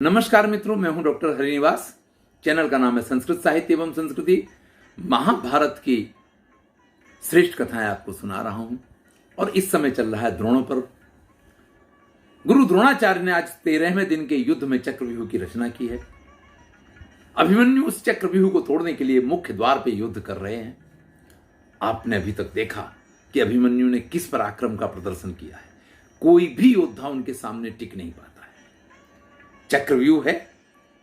नमस्कार मित्रों, मैं हूं डॉक्टर हरिनिवास। चैनल का नाम है संस्कृत साहित्य एवं संस्कृति। महाभारत की श्रेष्ठ कथाएं आपको सुना रहा हूं और इस समय चल रहा है द्रोणों पर। गुरु द्रोणाचार्य ने आज 13वें दिन के युद्ध में चक्रव्यूह की रचना की है। अभिमन्यु उस चक्रव्यूह को तोड़ने के लिए मुख्य द्वार पर युद्ध कर रहे हैं। आपने अभी तक देखा कि अभिमन्यु ने किस पराक्रम का प्रदर्शन किया है। कोई भी योद्धा उनके सामने टिक नहीं पाता है। चक्रव्यूह है,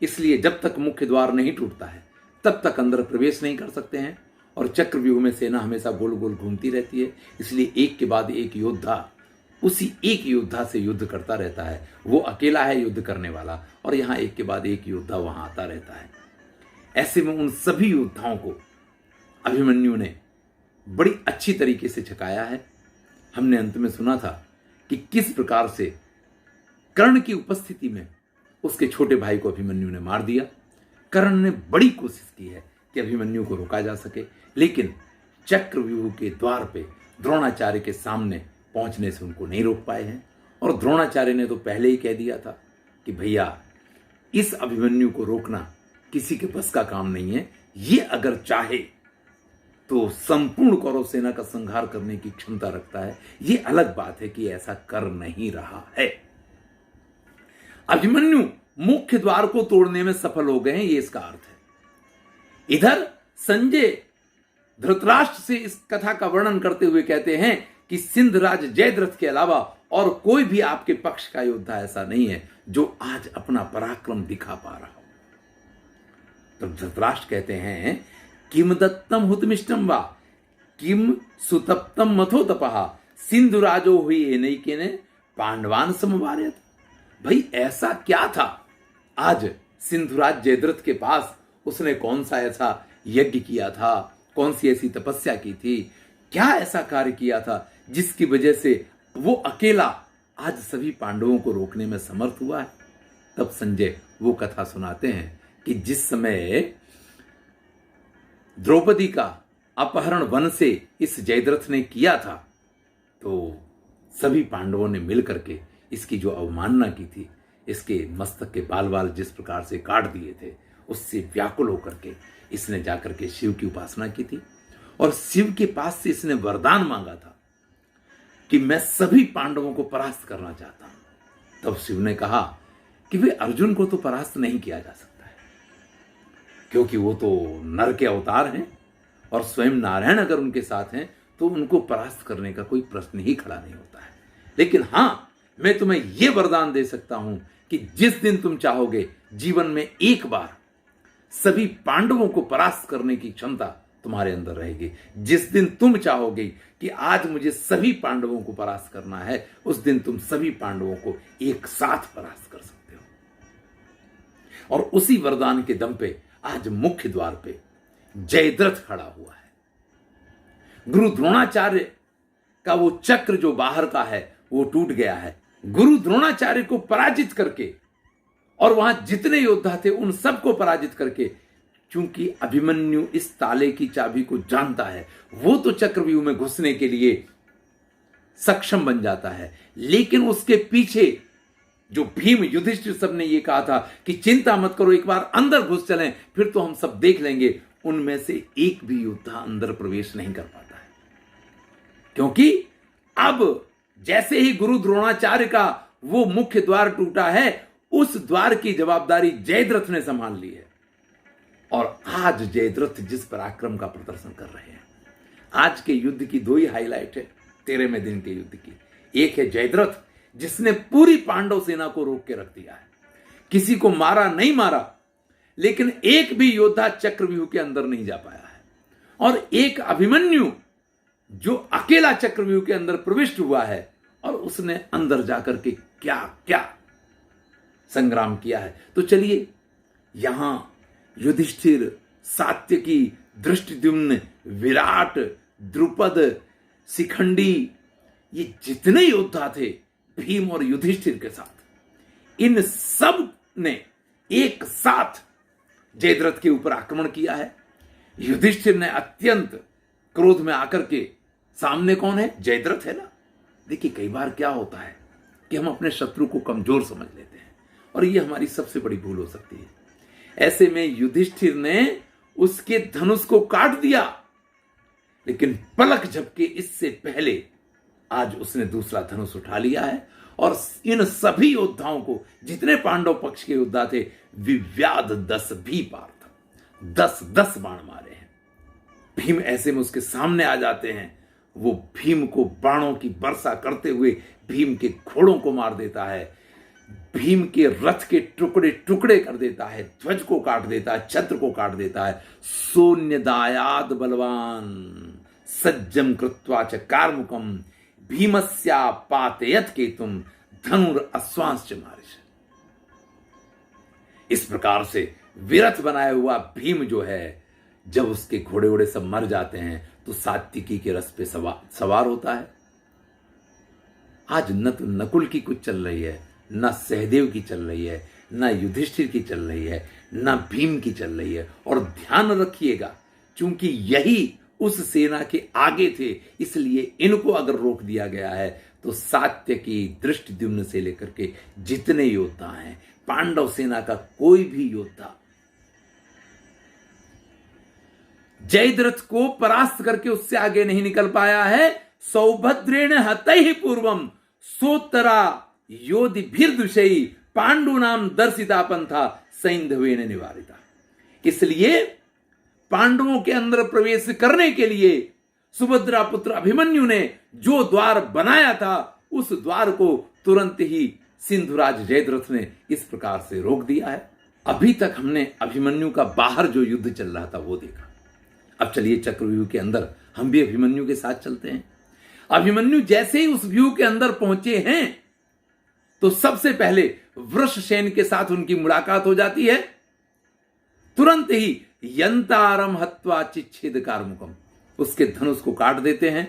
इसलिए जब तक मुख्य द्वार नहीं टूटता है तब तक अंदर प्रवेश नहीं कर सकते हैं। और चक्रव्यूह में सेना हमेशा गोल गोल घूमती रहती है, इसलिए एक के बाद एक योद्धा उसी एक योद्धा से युद्ध करता रहता है। वो अकेला है युद्ध करने वाला, और यहां एक के बाद एक योद्धा वहां आता रहता है। ऐसे में उन सभी योद्धाओं को अभिमन्यु ने बड़ी अच्छी तरीके से छकाया है। हमने अंत में सुना था कि किस प्रकार से कर्ण की उपस्थिति में उसके छोटे भाई को अभिमन्यु ने मार दिया। कर्ण ने बड़ी कोशिश की है कि अभिमन्यु को रोका जा सके, लेकिन चक्रव्यूह के द्वार पे द्रोणाचार्य के सामने पहुंचने से उनको नहीं रोक पाए हैं। और द्रोणाचार्य ने तो पहले ही कह दिया था कि भैया, इस अभिमन्यु को रोकना किसी के बस का काम नहीं है। ये अगर चाहे तो संपूर्ण कौरव सेना का संहार करने की क्षमता रखता है। ये अलग बात है कि ऐसा कर नहीं रहा है। अभिमन्यु मुख्य द्वार को तोड़ने में सफल हो गए हैं, ये इसका अर्थ है। इधर संजय धृतराष्ट्र से इस कथा का वर्णन करते हुए कहते हैं कि सिंधराज जयद्रथ के अलावा और कोई भी आपके पक्ष का योद्धा ऐसा नहीं है जो आज अपना पराक्रम दिखा पा रहा हो। तब धृतराष्ट्र कहते हैं, किम दत्तम हुतमिष्टम वा किम सुतप्तम मथो तपहा सिंधुराजो हुई एनैकेने पांडवान समवार्यत। भाई, ऐसा क्या था आज सिंधुराज जयद्रथ के पास? उसने कौन सा ऐसा यज्ञ किया था, कौन सी ऐसी तपस्या की थी, क्या ऐसा कार्य किया था जिसकी वजह से वो अकेला आज सभी पांडवों को रोकने में समर्थ हुआ है? तब संजय वो कथा सुनाते हैं कि जिस समय द्रौपदी का अपहरण वन से इस जयद्रथ ने किया था, तो सभी पांडवों ने मिलकर के इसकी जो अवमानना की थी, इसके मस्तक के बाल बाल जिस प्रकार से काट दिए थे, उससे व्याकुल होकर के इसने जाकर के शिव की उपासना की थी। और शिव के पास से इसने वरदान मांगा था कि मैं सभी पांडवों को परास्त करना चाहता हूं। तब शिव ने कहा कि वे अर्जुन को तो परास्त नहीं किया जा सकता है, क्योंकि वो तो नर के अवतार हैं और स्वयं नारायण अगर उनके साथ हैं तो उनको परास्त करने का कोई प्रश्न ही खड़ा नहीं होता है। लेकिन हां, मैं तुम्हें यह वरदान दे सकता हूं कि जिस दिन तुम चाहोगे जीवन में एक बार सभी पांडवों को परास्त करने की क्षमता तुम्हारे अंदर रहेगी। जिस दिन तुम चाहोगे कि आज मुझे सभी पांडवों को परास्त करना है, उस दिन तुम सभी पांडवों को एक साथ परास्त कर सकते हो। और उसी वरदान के दम पे आज मुख्य द्वार पे जयद्रथ खड़ा हुआ है। गुरु द्रोणाचार्य का वो चक्र जो बाहर का है वो टूट गया है। गुरु द्रोणाचार्य को पराजित करके और वहां जितने योद्धा थे उन सबको पराजित करके, क्योंकि अभिमन्यु इस ताले की चाबी को जानता है, वो तो चक्रव्यूह में घुसने के लिए सक्षम बन जाता है। लेकिन उसके पीछे जो भीम, युधिष्ठिर सब ने ये कहा था कि चिंता मत करो, एक बार अंदर घुस चलें फिर तो हम सब देख लेंगे, उनमें से एक भी योद्धा अंदर प्रवेश नहीं कर पाता है। क्योंकि अब जैसे ही गुरु द्रोणाचार्य का वो मुख्य द्वार टूटा है, उस द्वार की जवाबदारी जयद्रथ ने संभाल ली है। और आज जयद्रथ जिस पराक्रम का प्रदर्शन कर रहे हैं, आज के युद्ध की दो ही हाईलाइट है 13वें दिन के युद्ध की। एक है जयद्रथ जिसने पूरी पांडव सेना को रोक के रख दिया है, किसी को मारा नहीं मारा, लेकिन एक भी योद्धा चक्रव्यूह के अंदर नहीं जा पाया है। और एक अभिमन्यु जो अकेला चक्रव्यूह के अंदर प्रविष्ट हुआ है और उसने अंदर जाकर के क्या क्या संग्राम किया है। तो चलिए, यहां युधिष्ठिर, सात्यकी, धृष्टद्युम्न, विराट, द्रुपद, शिखंडी, ये जितने योद्धा थे भीम और युधिष्ठिर के साथ, इन सब ने एक साथ जयद्रथ के ऊपर आक्रमण किया है। युधिष्ठिर ने अत्यंत क्रोध में आकर के, सामने कौन है? जयद्रथ है ना। देखिए, कई बार क्या होता है कि हम अपने शत्रु को कमजोर समझ लेते हैं और ये हमारी सबसे बड़ी भूल हो सकती है। ऐसे में युधिष्ठिर ने उसके धनुष को काट दिया, लेकिन पलक झपके इससे पहले आज उसने दूसरा धनुष उठा लिया है और इन सभी योद्धाओं को, जितने पांडव पक्ष के योद्धा थे, विव्याध 10 भी पार था। 10 बाण मारे हैं। भीम ऐसे में उसके सामने आ जाते हैं। वो भीम को बाणों की वर्षा करते हुए भीम के घोड़ों को मार देता है, भीम के रथ के टुकड़े टुकड़े कर देता है, ध्वज को काट देता है, छत्र को काट देता है। सोन्यदायाद बलवान सज्जम कृत्वा च कार्मुकम भीमस्या पातयत केतुम धनुर अश्वांश्च मारिश। इस प्रकार से विरथ बनाया हुआ भीम जो है, जब उसके घोड़े वोड़े सब मर जाते हैं तो सात्विकी के रथ पे सवार होता है। आज न तो नकुल की कुछ चल रही है, न सहदेव की चल रही है, न युधिष्ठिर की चल रही है, न भीम की चल रही है। और ध्यान रखिएगा, क्योंकि यही उस सेना के आगे थे, इसलिए इनको अगर रोक दिया गया है तो सात्यकी, धृष्टद्युम्न से लेकर के जितने योद्धा हैं, पांडव सेना का कोई भी योद्धा जयद्रथ को परास्त करके उससे आगे नहीं निकल पाया है। सौभद्रेण हतैः पूर्वम सोत्तरा योधिभिर्दुषयि पांडूनाम दर्शिता पंथा सैंधवेन निवारिता। इसलिए पांडवों के अंदर प्रवेश करने के लिए सुभद्रा पुत्र अभिमन्यु ने जो द्वार बनाया था, उस द्वार को तुरंत ही सिंधुराज जयद्रथ ने इस प्रकार से रोक दिया है। अभी तक हमने अभिमन्यु का बाहर जो युद्ध चल रहा था वो देखा। अब चलिए चक्रव्यूह के अंदर हम भी अभिमन्यु के साथ चलते हैं। अभिमन्यु जैसे ही उस व्यूह के अंदर पहुंचे हैं तो सबसे पहले वृषसेन के साथ उनकी मुलाकात हो जाती है। तुरंत ही यंतारम हत्वा चिच्छेद कार्मुकम, उसके धनुष को काट देते हैं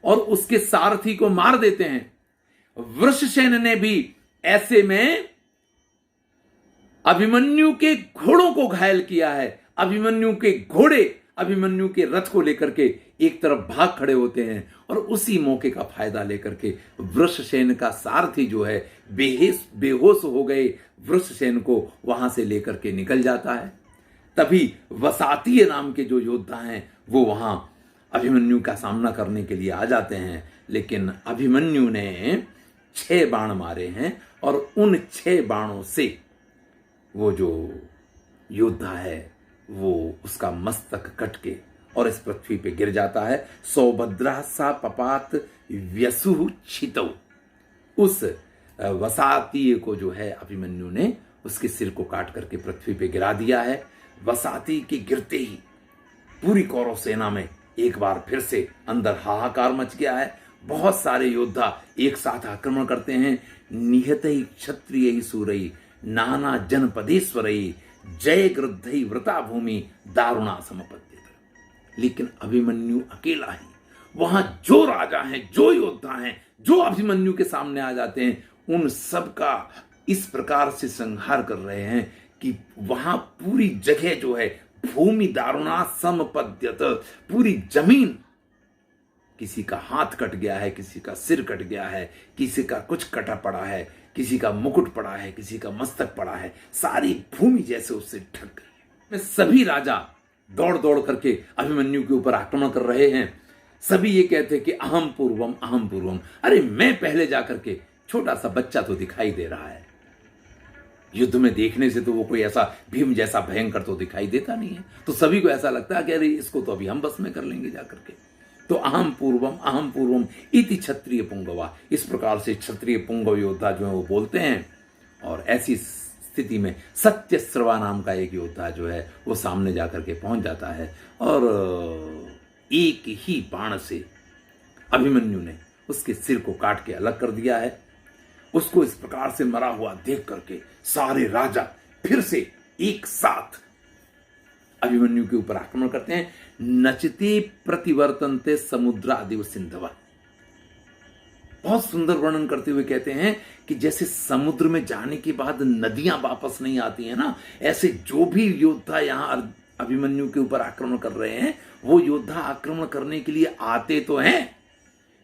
और उसके सारथी को मार देते हैं। वृषसेन ने भी ऐसे में अभिमन्यु के घोड़ों को घायल किया है। अभिमन्यु के घोड़े अभिमन्यु के रथ को लेकर के एक तरफ भाग खड़े होते हैं और उसी मौके का फायदा लेकर के वृषसेन का सारथी जो है बेहोश हो गए वृषसेन को वहां से लेकर के निकल जाता है। तभी वसातीय नाम के जो योद्धा हैं वो वहां अभिमन्यु का सामना करने के लिए आ जाते हैं, लेकिन अभिमन्यु ने 6 बाण मारे हैं और उन 6 बाणों से वो जो योद्धा है वो उसका मस्तक कट के और इस पृथ्वी पे गिर जाता है। सौभद्रा सा पपात व्यसुः छितौ, उस वसातीय को जो है अभिमन्यु ने उसके सिर को काट करके पृथ्वी पे गिरा दिया है। वसाती के गिरते ही पूरी कौरव सेना में एक बार फिर से अंदर हाहाकार मच गया है। बहुत सारे योद्धा एक साथ आक्रमण करते हैं। निहतै क्षत्रिय सूरई नाना जनपदेश्वरई जय गृद्धई व्रता भूमि दारुणा समपद्यत। लेकिन अभिमन्यु अकेला ही, वहां जो राजा हैं, जो योद्धा हैं, जो अभिमन्यु के सामने आ जाते हैं, उन सब का इस प्रकार से संहार कर रहे हैं कि वहां पूरी जगह जो है भूमि दारुणा समपद्यत, पूरी जमीन, किसी का हाथ कट गया है, किसी का सिर कट गया है, किसी का कुछ कटा पड़ा है, किसी का मुकुट पड़ा है, किसी का मस्तक पड़ा है, सारी भूमि जैसे उससे ढक गई है। सभी राजा दौड़ दौड़ करके अभिमन्यु के ऊपर आक्रमण कर रहे हैं। सभी ये कहते हैं कि अहम पूर्वम अहम पूर्वम। अरे मैं पहले जाकर के, छोटा सा बच्चा तो दिखाई दे रहा है, युद्ध में देखने से तो वो कोई ऐसा भीम जैसा भयंकर तो दिखाई देता नहीं है, तो सभी को ऐसा लगता है कि अरे इसको तो अभी हम बस में कर लेंगे जाकर के। तो अहम पूर्वम इति क्षत्रिय पुंगवा, इस प्रकार से क्षत्रिय पुंगव योद्धा जो है वो बोलते हैं। और ऐसी स्थिति में सत्यस्रवा नाम का एक योद्धा जो है वो सामने जाकर के पहुंच जाता है और एक ही बाण से अभिमन्यु ने उसके सिर को काट के अलग कर दिया है। उसको इस प्रकार से मरा हुआ देख करके सारे राजा फिर से एक साथ अभिमन्यु के ऊपर आक्रमण करते हैं। नचते प्रतिवर्तनते समुद्रादिव सिंधवा, बहुत सुंदर वर्णन करते हुए कहते हैं कि जैसे समुद्र में जाने के बाद नदियां वापस नहीं आती हैं ना, ऐसे जो भी योद्धा यहां अभिमन्यु के ऊपर आक्रमण कर रहे हैं, वो योद्धा आक्रमण करने के लिए आते तो हैं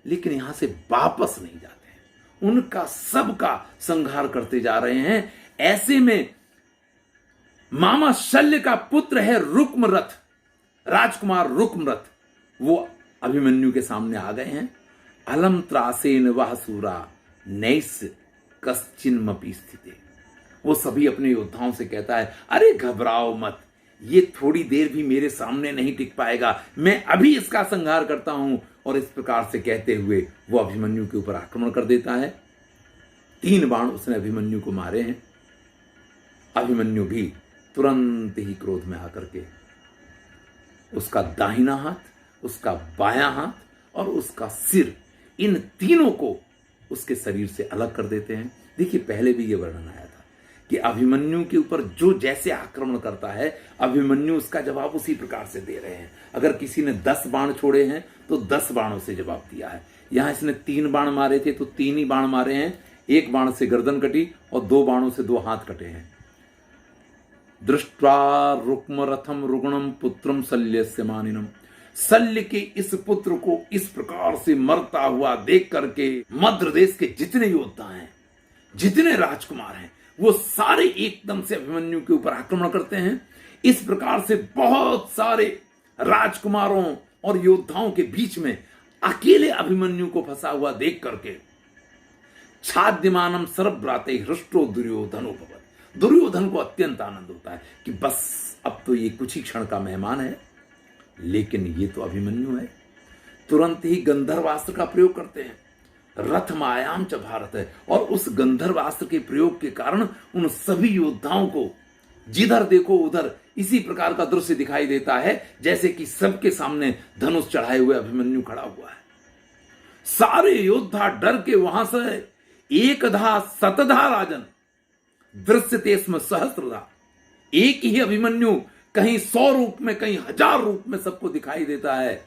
लेकिन यहां से वापस नहीं जाते हैं, उनका सबका संहार करते जा रहे हैं। ऐसे में मामा शल्य का पुत्र है रुक्मरथ, राजकुमार रुक्मरथ, वो अभिमन्यु के सामने आ गए हैं। अलम त्रासेन वह सूरा नैस कश्चिन्मपि स्थिते। वो सभी अपने योद्धाओं से कहता है, अरे घबराओ मत, ये थोड़ी देर भी मेरे सामने नहीं टिक पाएगा, मैं अभी इसका संहार करता हूं। और इस प्रकार से कहते हुए वो अभिमन्यु के ऊपर आक्रमण कर देता है। 3 बाण उसने अभिमन्यु को मारे हैं। अभिमन्यु भी तुरंत ही क्रोध में आकर के उसका दाहिना हाथ, उसका बायां हाथ और उसका सिर, इन तीनों को उसके शरीर से अलग कर देते हैं। देखिए, पहले भी यह वर्णन आया था कि अभिमन्यु के ऊपर जो जैसे आक्रमण करता है, अभिमन्यु उसका जवाब उसी प्रकार से दे रहे हैं। अगर किसी ने 10 बाण छोड़े हैं तो 10 बाणों से जवाब दिया है। यहां इसने 3 बाण मारे थे तो 3 ही बाण मारे हैं। 1 बाण से गर्दन कटी और 2 बाणों से 2 हाथ कटे हैं। दृष्ट्वा रुक्मरथम रुग्णम पुत्रम शल्यस्य मानिनम। शल्य के इस पुत्र को इस प्रकार से मरता हुआ देख करके मद्र देश के जितने योद्धा हैं, जितने राजकुमार हैं, वो सारे एकदम से अभिमन्यु के ऊपर आक्रमण करते हैं। इस प्रकार से बहुत सारे राजकुमारों और योद्धाओं के बीच में अकेले अभिमन्यु को फंसा हुआ देख करके छाद्यमानम सर्वभ्राते हृष्टो दुर्योधनोपवत्। दुर्योधन को अत्यंत आनंद होता है कि बस अब तो ये कुछ ही क्षण का मेहमान है, लेकिन ये तो अभिमन्यु है। तुरंत ही गंधर्वास्त्र का प्रयोग करते हैं। रथ मायाम च भारत है, और उस गंधर्वास्त्र के प्रयोग के कारण उन सभी योद्धाओं को जिधर देखो उधर इसी प्रकार का दृश्य दिखाई देता है जैसे कि सबके सामने धनुष चढ़ाए हुए अभिमन्यु खड़ा हुआ है। सारे योद्धा डर के वहां से एकधा शतधा राजन दृश्यते स्म सहस्त्रधा। एक ही अभिमन्यु कहीं 100 रूप में, कहीं 1000 रूप में सबको दिखाई देता है।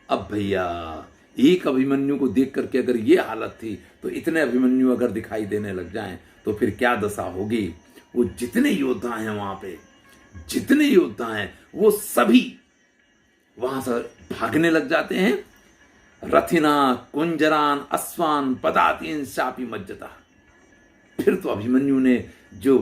अब भैया, एक अभिमन्यु को देख करके अगर ये हालत थी तो इतने अभिमन्यु अगर दिखाई देने लग जाएं तो फिर क्या दशा होगी। वो जितने योद्धा हैं वहां पे, जितने योद्धा हैं वो सभी वहां से भागने लग जाते हैं। रथिना कुंजरान अश्वान पदातीन शापी मज्जता। फिर तो अभिमन्यु ने जो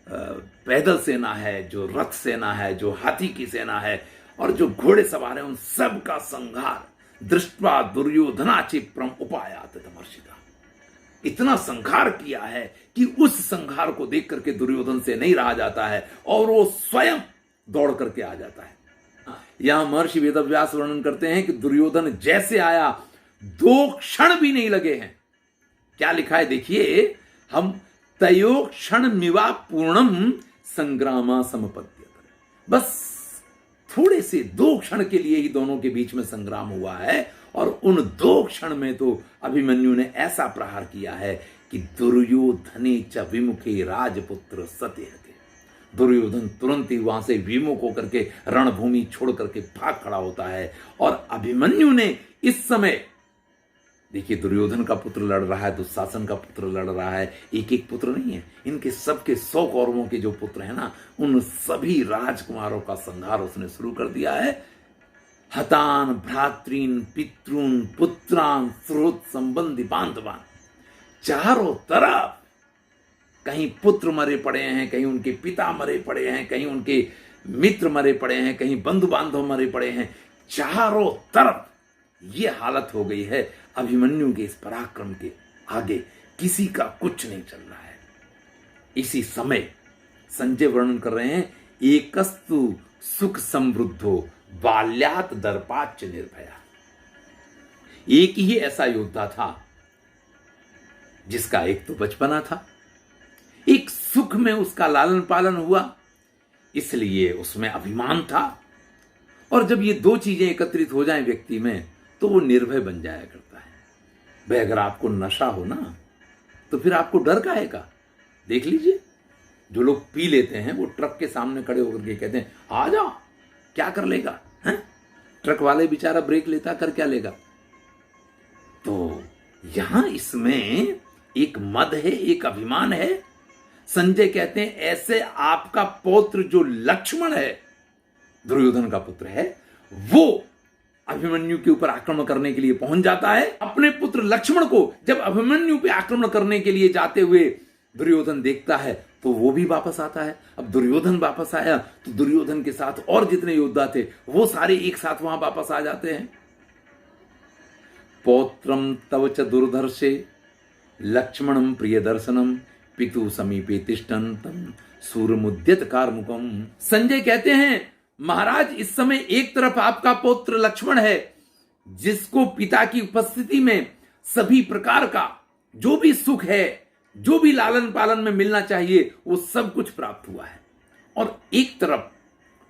पैदल सेना है, जो रथ सेना है, जो हाथी की सेना है और जो घोड़े सवार है, उन सब का संहार दृष्टवा दुर्योधना चिप्रम उपायात तमर्षिता। इतना संहार किया है कि उस संहार को देख करके दुर्योधन से नहीं रहा जाता है और वो स्वयं दौड़ करके आ जाता है। यहां महर्षि वेदव्यास वर्णन करते हैं कि दुर्योधन जैसे आया 2 क्षण भी नहीं लगे हैं। क्या लिखा है देखिए, हम तयो क्षण मिवा पूर्णम संग्रामा समपद्यत। बस थोड़े से 2 क्षण के लिए ही दोनों के बीच में संग्राम हुआ है और उन 2 क्षण में तो अभिमन्यु ने ऐसा प्रहार किया है कि दुर्योधने च विमुखे राजपुत्र सत्यहते। दुर्योधन तुरंत ही वहां से विमुख होकर के रणभूमि छोड़ करके भाग खड़ा होता है। और अभिमन्यु ने इस समय, देखिए, दुर्योधन का पुत्र लड़ रहा है, दुशासन का पुत्र लड़ रहा है, एक एक पुत्र नहीं है, इनके सबके 100 कौरवों के जो पुत्र हैं ना, उन सभी राजकुमारों का संहार उसने शुरू कर दिया है। हतान भ्रातृन पितृन पुत्रान स्रोत संबंधी बांधवान। चारों तरफ कहीं पुत्र मरे पड़े हैं, कहीं उनके पिता मरे पड़े हैं, कहीं उनके मित्र मरे पड़े हैं, कहीं बंधु बांधव मरे पड़े हैं। चारों तरफ ये हालत हो गई है। अभिमन्यु के इस पराक्रम के आगे किसी का कुछ नहीं चल रहा है। इसी समय संजय वर्णन कर रहे हैं, एकस्तु सुख समृद्धो बाल्यात दर्पाच निर्भया। एक ही ऐसा योद्धा था जिसका एक तो बचपना था, एक सुख में उसका लालन पालन हुआ, इसलिए उसमें अभिमान था। और जब ये 2 चीजें एकत्रित हो जाएं व्यक्ति में तो वो निर्भय बन जाया करता है। भाई, अगर आपको नशा हो ना तो फिर आपको डर काहे का। देख लीजिए, जो लोग पी लेते हैं वो ट्रक के सामने खड़े होकर के कहते हैं, आ जाओ, क्या कर लेगा हैं? ट्रक वाले बेचारा ब्रेक लेता, कर क्या लेगा। तो यहां इसमें एक मद है, एक अभिमान है। संजय कहते हैं, ऐसे आपका पौत्र जो लक्ष्मण है, दुर्योधन का पुत्र है, वो अभिमन्यु के ऊपर आक्रमण करने के लिए पहुंच जाता है। अपने पुत्र लक्ष्मण को जब अभिमन्यु पे आक्रमण करने के लिए जाते हुए दुर्योधन देखता है तो वो भी वापस आता है। अब दुर्योधन वापस आया तो दुर्योधन के साथ और जितने योद्धा थे वो सारे एक साथ वहां वापस आ जाते हैं। पौत्रम तव च दुर्धर्षे लक्ष्मणम प्रिय दर्शनम पितु समीपे तिष्ठन् तम सूरमुद्यत कार्मुकम। संजय कहते हैं महाराज इस समय एक तरफ आपका पौत्र लक्ष्मण है जिसको पिता की उपस्थिति में सभी प्रकार का जो भी सुख है, जो भी लालन पालन में मिलना चाहिए वो सब कुछ प्राप्त हुआ है, और एक तरफ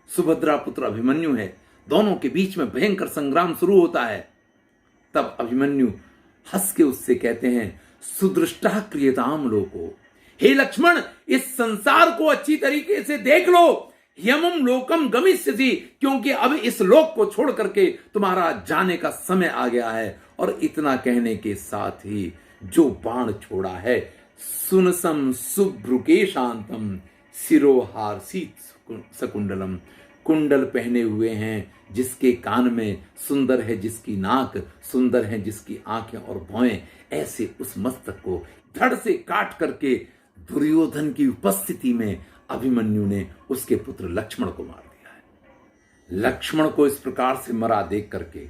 सुभद्रा पुत्र अभिमन्यु है। दोनों के बीच में भयंकर संग्राम शुरू होता है। तब अभिमन्यु हंस के उससे कहते हैं सुदृष्टा क्रियताम लोको, हे लक्ष्मण इस संसार को अच्छी तरीके से देख लो, यमम लोकम गमिष्यसि, क्योंकि अब इस लोक को छोड़ करके तुम्हारा जाने का समय आ गया है। और इतना कहने के साथ ही जो बाण छोड़ा है, सुनसम शुभ्रुके शांतम सिरोहार शीत सकुंडलम, कुंडल पहने हुए हैं जिसके कान में, सुंदर है जिसकी नाक, सुंदर है जिसकी आंखें और भौएं, ऐसे उस मस्तक को धड़ से काट करके दुर्योधन की उपस्थिति में अभिमन्यु ने उसके पुत्र लक्ष्मण को मार दिया है। लक्ष्मण को इस प्रकार से मरा देख करके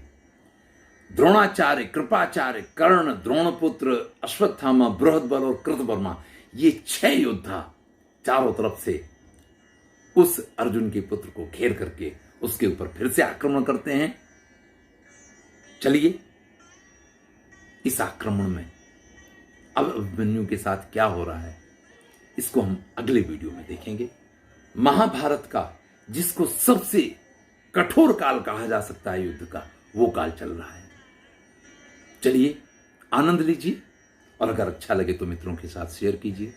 द्रोणाचार्य, कृपाचार्य, कर्ण, द्रोणपुत्र, अश्वत्थामा, बृहदबल और कृतवर्मा, ये 6 योद्धा चारों तरफ से उस अर्जुन के पुत्र को घेर करके उसके ऊपर फिर से आक्रमण करते हैं। चलिए इस आक्रमण में अब अभिमन्यु के साथ क्या हो रहा है इसको हम अगले वीडियो में देखेंगे। महाभारत का जिसको सबसे कठोर काल कहा जा सकता है युद्ध का, वो काल चल रहा है। चलिए आनंद लीजिए, और अगर अच्छा लगे तो मित्रों के साथ शेयर कीजिए।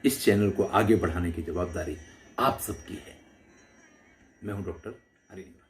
इस चैनल को आगे बढ़ाने की जवाबदारी आप सबकी है। मैं हूं डॉक्टर हरिनिवास।